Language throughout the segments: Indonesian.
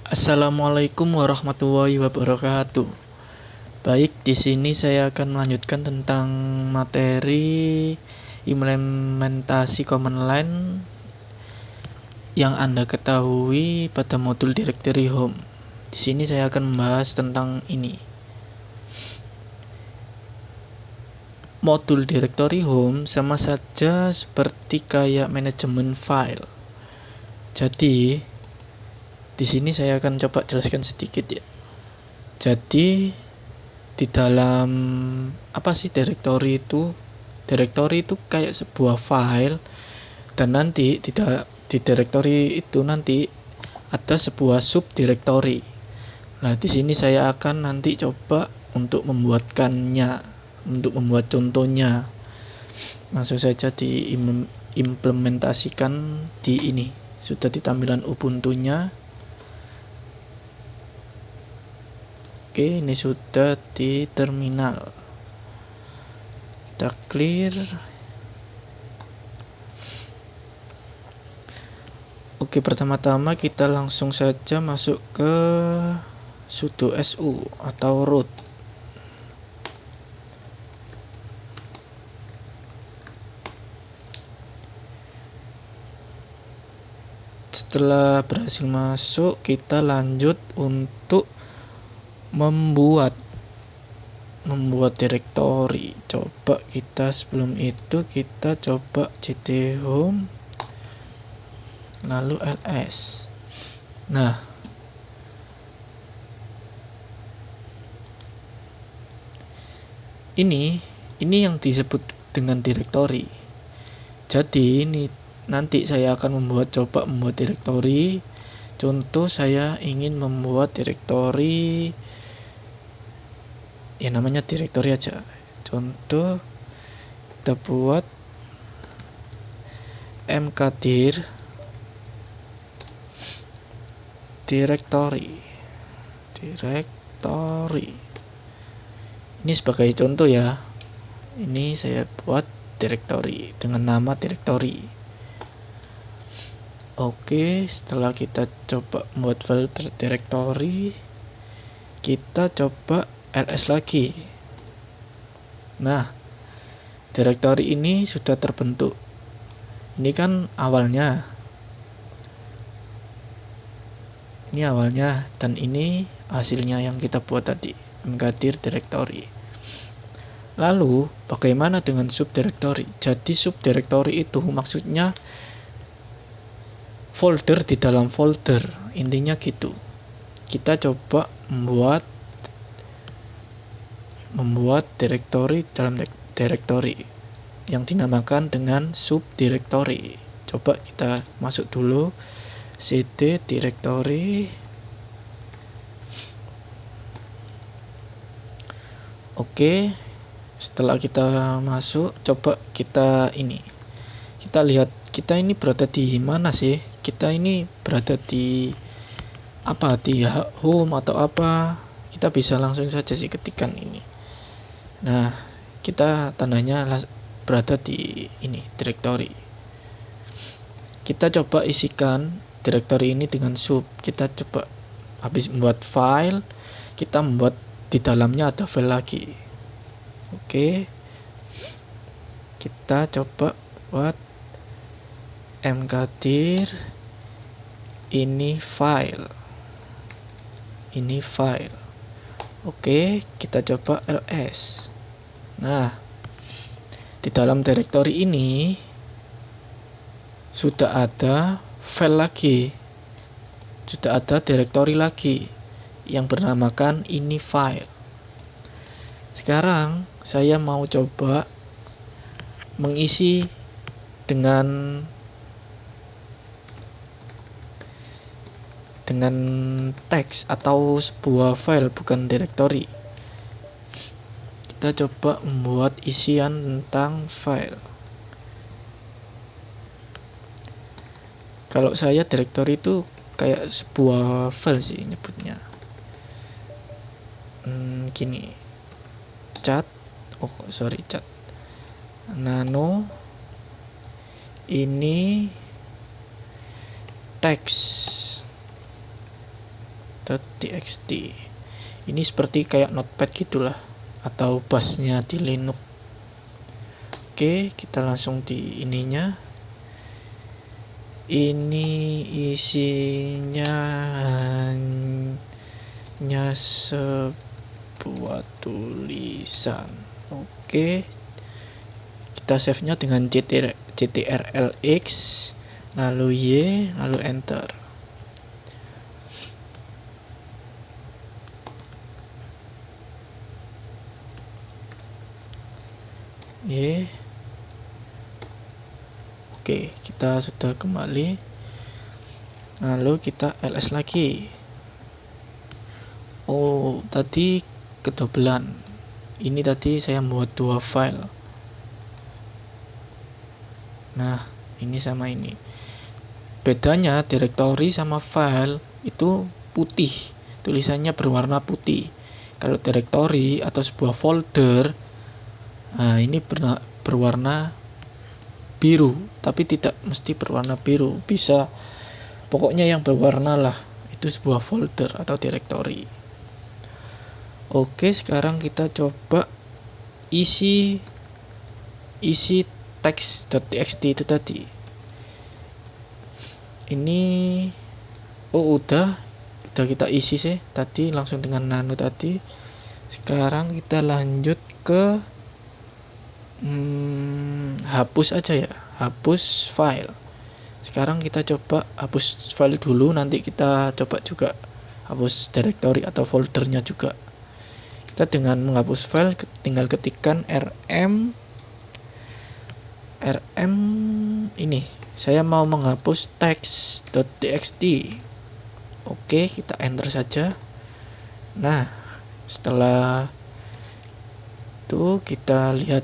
Assalamualaikum warahmatullahi wabarakatuh. Baik, di sini saya akan melanjutkan tentang materi implementasi command line yang Anda ketahui pada modul directory home. Di sini saya akan membahas tentang ini. Modul directory home sama saja seperti kayak manajemen file. Jadi, di sini saya akan coba jelaskan sedikit ya. Jadi di dalam apa sih directory itu? Directory itu kayak sebuah file, dan nanti di directory itu nanti ada sebuah subdirectory. Nah, di sini saya akan nanti coba untuk membuat contohnya. Langsung saja diimplementasikan di ini. Sudah di tampilan Ubuntu-nya. Oke, ini sudah di terminal. Kita clear. Oke, pertama-tama kita langsung saja masuk ke sudo su atau root. Setelah berhasil masuk, kita lanjut untuk membuat directory. Coba kita sebelum itu kita coba cd home lalu ls. Nah, ini yang disebut dengan directory. Jadi ini nanti saya akan membuat directory. Contoh, saya ingin membuat directory, ya namanya directory aja. Contoh, kita buat mkdir directory. Ini sebagai contoh ya. Ini saya buat directory dengan nama directory. Oke, setelah kita coba membuat file directory, kita coba ls lagi. Nah, directory ini sudah terbentuk. Ini kan awalnya. Ini awalnya, dan ini hasilnya yang kita buat tadi, mkdir directory. Lalu, bagaimana dengan subdirectory? Jadi subdirectory itu maksudnya folder di dalam folder, intinya gitu. Kita coba membuat directory dalam directory yang dinamakan dengan subdirectory. Coba kita masuk dulu cd directory. Oke, setelah kita masuk, coba kita lihat kita ini berada di mana sih? Kita ini berada di apa? Di home atau apa? Kita bisa langsung saja sih ketikan ini. Nah, kita tandanya berada di ini directory. Kita coba isikan directory ini dengan sub. Kita coba habis membuat file, kita membuat di dalamnya ada file lagi. Oke, kita coba buat mkdir ini file. Oke, kita coba ls. Nah, di dalam directory ini sudah ada file lagi, sudah ada directory lagi yang bernamakan ini file. Sekarang saya mau coba mengisi dengan teks atau sebuah file, bukan directory. Kita coba membuat isian tentang file. Kalau saya directory itu kayak sebuah file sih nyebutnya. Gini, chat nano ini teks. text.txt. Ini seperti kayak notepad gitulah, atau bash-nya di Linux. Oke, kita langsung di ininya. Ini isinya hanya sebuah tulisan. Oke, kita save-nya dengan ctrlx, lalu y, lalu enter. Y. Oke, kita sudah kembali. Lalu kita ls lagi. Oh, tadi kedobelan. Ini tadi saya membuat 2 file. Nah, ini sama ini. Bedanya directory sama file itu putih. Tulisannya berwarna putih. Kalau directory atau sebuah folder, nah ini berwarna biru, tapi tidak mesti berwarna biru, bisa pokoknya yang berwarna lah, itu sebuah folder atau directory. Oke, sekarang kita coba isi text.txt itu tadi. Ini udah kita isi sih tadi langsung dengan nano tadi. Sekarang kita lanjut ke hapus aja ya, hapus file. Sekarang kita coba hapus file dulu, nanti kita coba juga hapus directory atau foldernya juga. Kita dengan menghapus file tinggal ketikkan rm ini. Saya mau menghapus text.txt. Oke, kita enter saja. Nah, setelah itu kita lihat.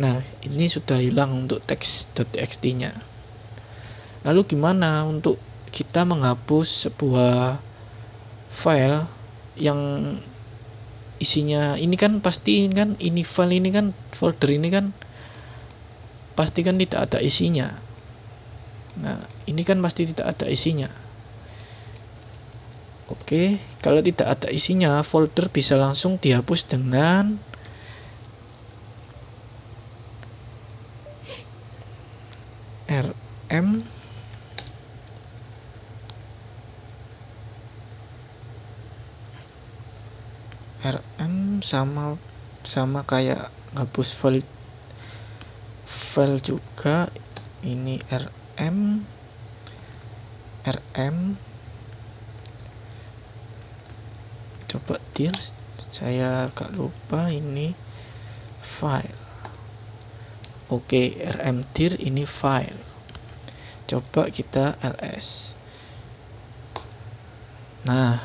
Nah, ini sudah hilang untuk text.txt-nya. Lalu gimana untuk kita menghapus sebuah file yang isinya ini kan pasti kan ini file ini kan folder ini kan pasti kan tidak ada isinya. Nah, ini kan pasti tidak ada isinya. Oke, kalau tidak ada isinya, folder bisa langsung dihapus dengan rm sama kayak hapus file juga. Ini rm coba dir, saya agak lupa ini file. Oke, rm dir ini file. Coba kita ls. Nah,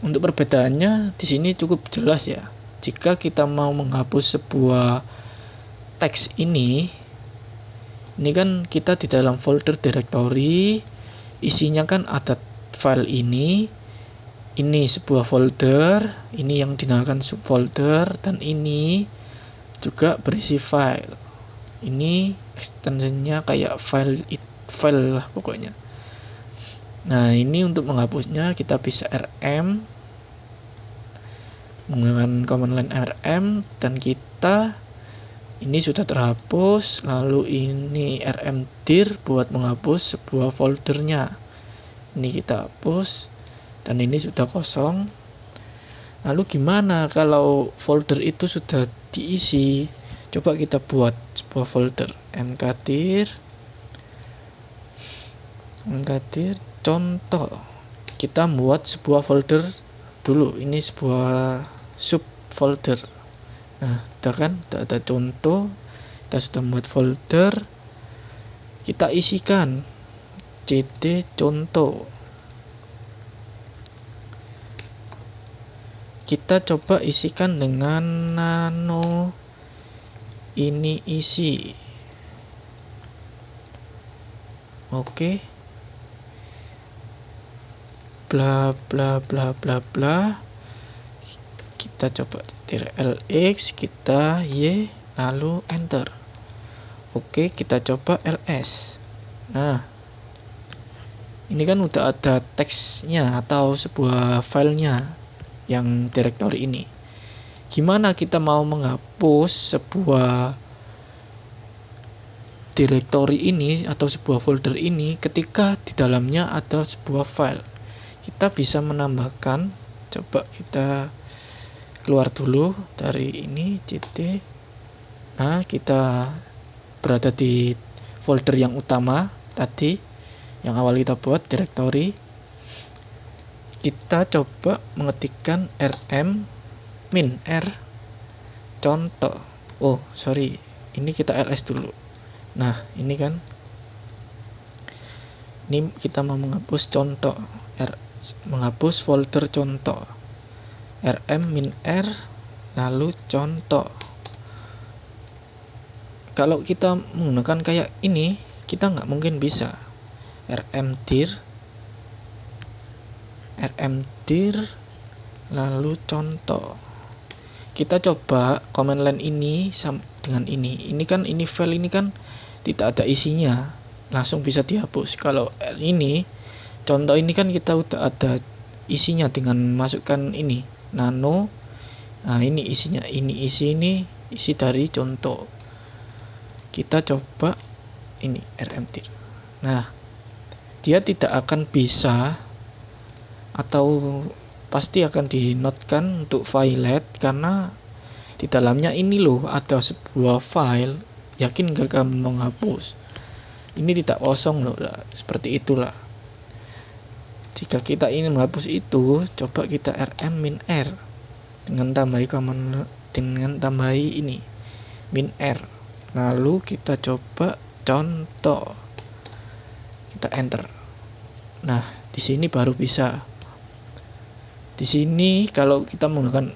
untuk perbedaannya di sini cukup jelas ya. Jika kita mau menghapus sebuah teks ini kan kita di dalam folder directory, isinya kan ada file ini sebuah folder, ini yang dinamakan subfolder, dan ini juga berisi file. Ini extensionnya kayak file lah pokoknya. Nah, ini untuk menghapusnya kita bisa rm menggunakan command line rm, dan kita ini sudah terhapus. Lalu ini rm dir buat menghapus sebuah foldernya. Ini kita hapus dan ini sudah kosong. Lalu gimana kalau folder itu sudah diisi? Coba kita buat sebuah folder mkdir contoh. Kita buat sebuah folder dulu, ini sebuah subfolder. Nah, udah kan, udah ada contoh, kita sudah membuat folder, kita isikan cd contoh. Kita coba isikan dengan nano ini isi. Oke, bla bla bla bla bla. Kita coba lx, kita y, lalu enter. Oke, kita coba ls. Nah, Ini kan udah ada teksnya atau sebuah filenya yang directory ini. Gimana kita mau menghapus sebuah directory ini atau sebuah folder ini ketika di dalamnya ada sebuah file? Kita bisa menambahkan, coba kita keluar dulu dari ini cd. Nah, kita berada di folder yang utama tadi, yang awal kita buat directory. Kita coba mengetikkan rm-r contoh. Oh sorry, ini kita ls dulu. Nah ini kan, ini kita mau menghapus contoh, menghapus folder contoh, rm-r lalu contoh. Kalau kita menggunakan kayak ini, kita nggak mungkin bisa. rmdir lalu contoh. Kita coba command line ini dengan ini. Ini kan, ini file ini kan tidak ada isinya, langsung bisa dihapus. Kalau ini contoh, ini kan kita udah ada isinya dengan masukkan ini nano. Nah ini isinya, ini isi dari contoh. Kita coba ini rmdir. Nah dia tidak akan bisa, atau pasti akan dinotkan untuk filelet, karena di dalamnya ini loh ada sebuah file. Yakin gak kamu menghapus? Ini tidak kosong loh, seperti itulah. Jika kita ingin menghapus itu, coba kita rm-r dengan tambahi ini -r, lalu kita coba contoh, kita enter. Nah di sini baru bisa. Di sini kalau kita menggunakan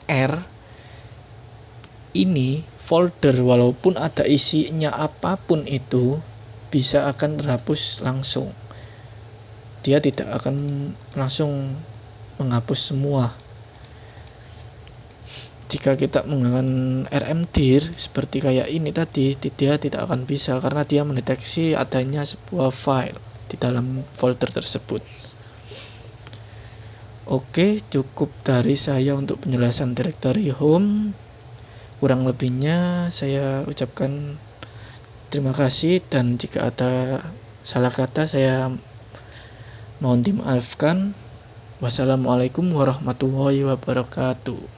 -r, ini folder walaupun ada isinya apapun itu bisa akan terhapus langsung. Dia tidak akan langsung menghapus semua. Jika kita menggunakan rmdir seperti kayak ini tadi, dia tidak akan bisa karena dia mendeteksi adanya sebuah file di dalam folder tersebut. Oke, cukup dari saya untuk penjelasan directory home. Kurang lebihnya saya ucapkan terima kasih, dan jika ada salah kata saya mohon dimaafkan. Wassalamualaikum warahmatullahi wabarakatuh.